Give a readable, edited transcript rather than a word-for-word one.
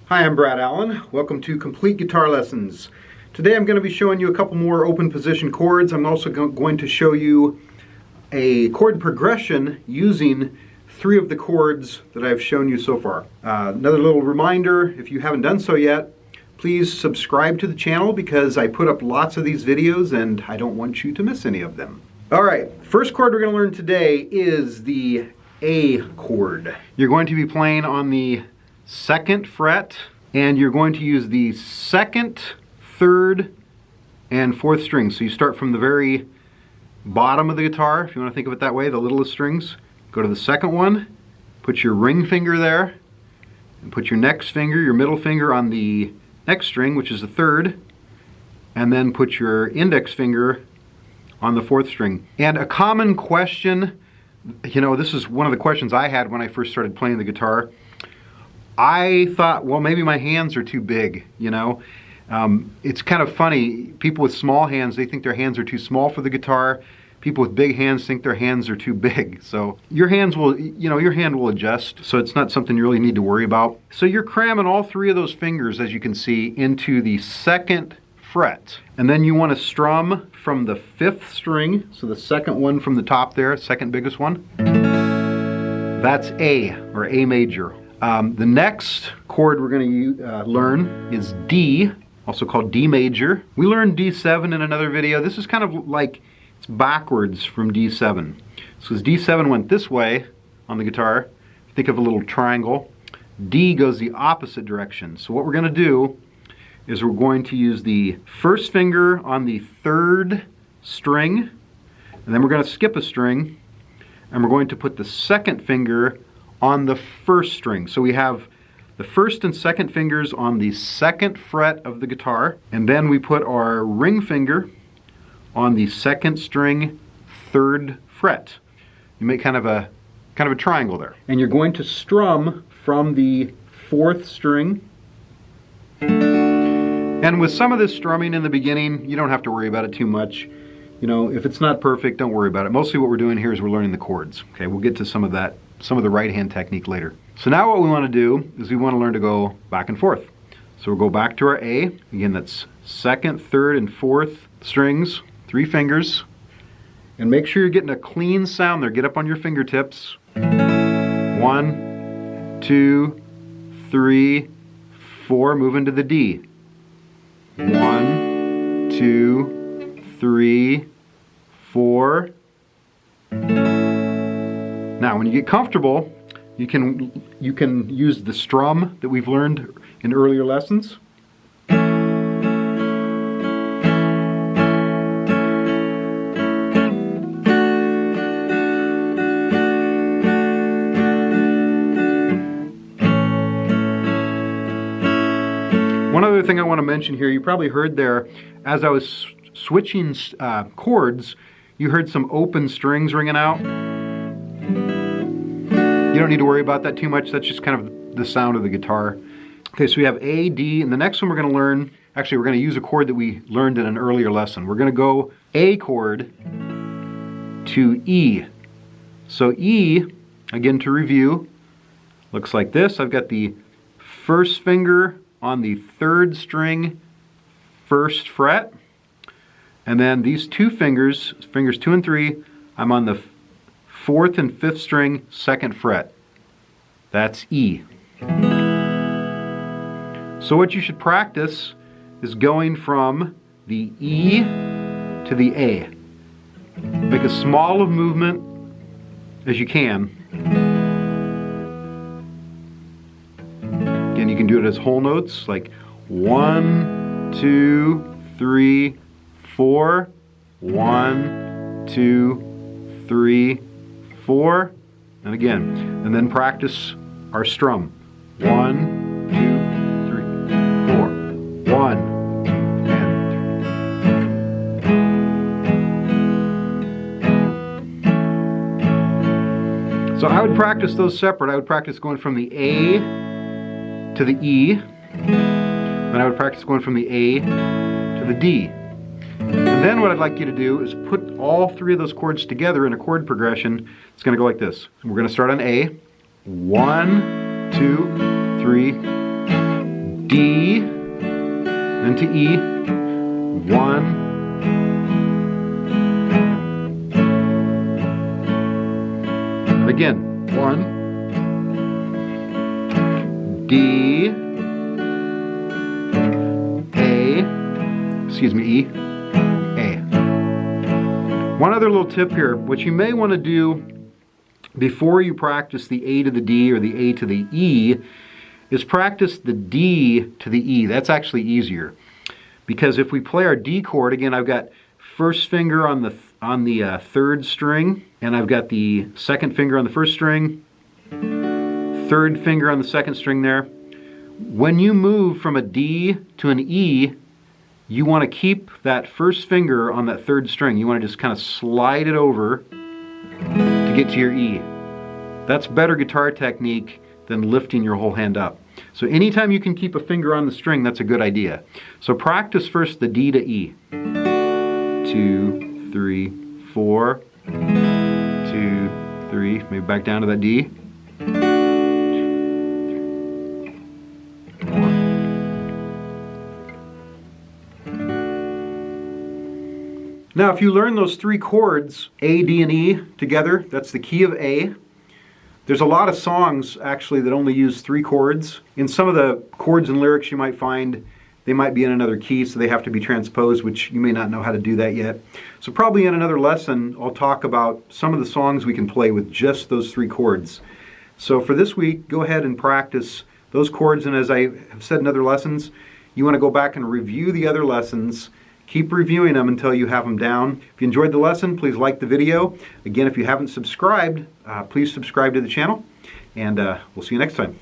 Hi, I'm Brad Allen. Welcome to Complete Guitar Lessons. Today I'm going to be showing you a couple more open position chords. I'm also going to show you a chord progression using three of the chords that I've shown you so far. Another little reminder, if you haven't done so yet, please subscribe to the channel because I put up lots of these videos and I don't want you to miss any of them. Alright, first chord we're going to learn today is the A chord. You're going to be playing on the 2nd fret, and you're going to use the 2nd, 3rd, and 4th strings. So you start from the very bottom of the guitar, if you want to think of it that way, the littlest strings. Go to the 2nd one, put your ring finger there, and put your next finger, your middle finger, on the next string, which is the 3rd, and then put your index finger on the 4th string. And a common question, this is one of the questions I had when I first started playing the guitar. I thought, well, maybe my hands are too big, It's kind of funny. People with small hands, they think their hands are too small for the guitar. People with big hands think their hands are too big. So your hands will, your hand will adjust. So it's not something you really need to worry about. So you're cramming all three of those fingers, as you can see, into the 2nd fret. And then you want to strum from the 5th string. So the 2nd one from the top there, 2nd biggest one. That's A, or A major. The next chord we're going to learn is D, also called D major. We learned D7 in another video. This is kind of like, it's backwards from D7. So as D7 went this way on the guitar, think of a little triangle. D goes the opposite direction. So what we're going to do is we're going to use the 1st finger on the 3rd string, and then we're going to skip a string, and we're going to put the 2nd finger on the 1st string. So we have the 1st and 2nd fingers on the 2nd fret of the guitar, and then we put our ring finger on the 2nd string, 3rd fret. You make kind of a triangle there. And you're going to strum from the 4th string. And with some of this strumming in the beginning, you don't have to worry about it too much. If it's not perfect, don't worry about it. Mostly what we're doing here is we're learning the chords. Okay, we'll get to some of the right hand technique later. So now what we want to do is we want to learn to go back and forth. So we'll go back to our A. Again, that's 2nd, 3rd, and 4th strings, 3 fingers. And make sure you're getting a clean sound there. Get up on your fingertips. 1, 2, 3, 4. Move into the D. 1, 2, 3, 4. Now, when you get comfortable, you can use the strum that we've learned in earlier lessons. One other thing I want to mention here, you probably heard there, as I was switching chords, you heard some open strings ringing out. You don't need to worry about that too much. That's just kind of the sound of the guitar. Okay, so we have A, D, and the next one we're going to learn, actually we're going to use a chord that we learned in an earlier lesson. We're going to go A chord to E. So E, again to review, looks like this. I've got the 1st finger on the 3rd string, 1st fret, and then these 2 fingers, fingers 2 and 3, I'm on the 4th and 5th string, 2nd fret. That's E. So what you should practice is going from the E to the A. Make as small of movement as you can. Again, you can do it as whole notes, like 1, 2, 3, 4. 1, 2, 3, 4, and again, and then practice our strum. 1, 2, 3, 4. 1, and 3. So I would practice those separate. I would practice going from the A to the E, then I would practice going from the A to the D. And then what I'd like you to do is put all three of those chords together in a chord progression. It's going to go like this. We're going to start on A. 1, 2, 3. D, then to E, 1, again, 1, D, E, A. One other little tip here, what you may want to do before you practice the A to the D or the A to the E is practice the D to the E. That's actually easier. Because if we play our D chord, again, I've got first finger on the third string, and I've got the second finger on the first string, third finger on the second string there. When you move from a D to an E, you want to keep that first finger on that third string. You want to just kind of slide it over to get to your E. That's better guitar technique than lifting your whole hand up. So anytime you can keep a finger on the string, that's a good idea. So practice first the D to E. 2, 3, 4, 2, 3, maybe back down to that D. Now, if you learn those three chords, A, D, and E together, that's the key of A. There's a lot of songs, actually, that only use three chords. In some of the chords and lyrics you might find, they might be in another key, so they have to be transposed, which you may not know how to do that yet. So probably in another lesson, I'll talk about some of the songs we can play with just those three chords. So for this week, go ahead and practice those chords, and as I have said in other lessons, you want to go back and review the other lessons. Keep reviewing them until you have them down. If you enjoyed the lesson, please like the video. Again, if you haven't subscribed, please subscribe to the channel, and we'll see you next time.